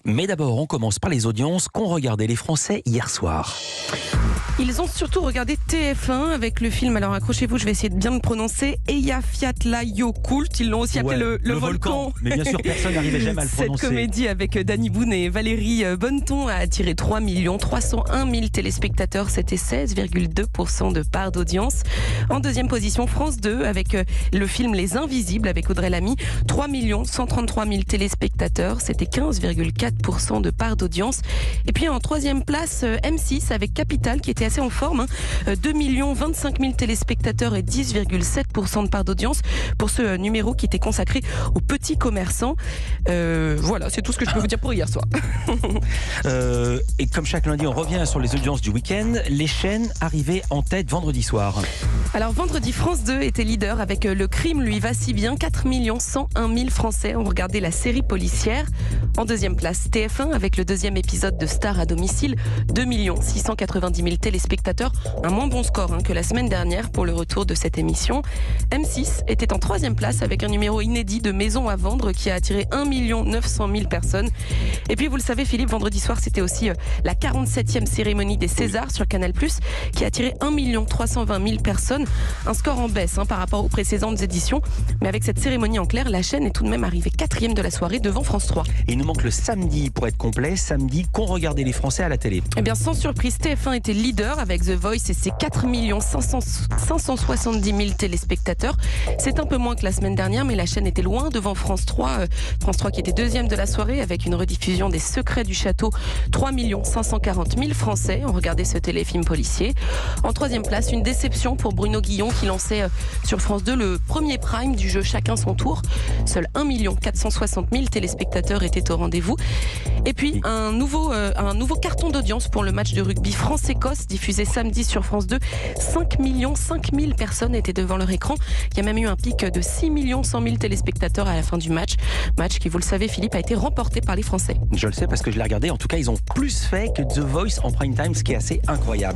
Mais d'abord, on commence par les audiences qu'ont regardé les Français hier soir. Ils ont surtout regardé TF1 avec le film, alors accrochez-vous, je vais essayer de bien le prononcer, Eyjafjallajökull. Ils l'ont aussi appelé le volcan. Mais bien sûr, personne n'arrivait jamais à le prononcer. Cette comédie avec Danny Boone et Valérie Bonneton a attiré 3 301 000 téléspectateurs. C'était 16,2% de part d'audience. En deuxième position, France 2 avec le film Les Invisibles avec Audrey Lamy. 3 133 000 téléspectateurs. C'était 15,4% de part d'audience. Et puis en troisième place, M6 avec Capital qui était assez en forme. 2 25 000 téléspectateurs et 10,7% de part d'audience pour ce numéro qui était consacré aux petits commerçants. Voilà, c'est tout ce que je peux vous dire pour hier soir. Et comme chaque lundi, on revient sur les audiences du week-end. Les chaînes arrivaient en tête vendredi soir. Alors vendredi, France 2 était leader avec Le Crime lui va si bien. 4 101 000 Français ont regardé la série policière. En deuxième place, TF1 avec le deuxième épisode de Star à domicile. 2 690 000 téléspectateurs. Un moins bon score que la semaine dernière pour le retour de cette émission. M6 était en troisième place avec un numéro inédit de Maison à vendre qui a attiré 1 900 000 personnes. Et puis vous le savez Philippe, vendredi soir c'était aussi la 47e cérémonie des Césars sur Canal+, qui a attiré 1 320 000 personnes. Un score en baisse par rapport aux précédentes éditions. Mais avec cette cérémonie en clair, la chaîne est tout de même arrivée 4e de la soirée devant France 3. Et il nous manque le samedi pour être complet. Samedi, qu'ont regardé les Français à la télé? Eh bien sans surprise, TF1 était leader avec The Voice et ses 4 570 000 téléspectateurs. C'est un peu moins que la semaine dernière, mais la chaîne était loin devant France 3. France 3 qui était deuxième de la soirée avec une rediffusion des Secrets du Château. 3 540 000 Français ont regardé ce téléfilm policier. En troisième place, une déception pour Bruno Guillon qui lançait sur France 2 le premier prime du jeu Chacun son tour. Seuls 1 460 000 téléspectateurs étaient au rendez-vous. Et puis un nouveau carton d'audience pour le match de rugby France-Écosse diffusé samedi sur France 2. 5 000 personnes étaient devant leur écran. Il y a même eu un pic de 6 100 000 téléspectateurs à la fin du match. Match qui, vous le savez Philippe, a été remporté par les Français. Je le sais parce que je l'ai regardé. En tout cas, ils ont plus fait que The Voice en prime time, ce qui est assez incroyable.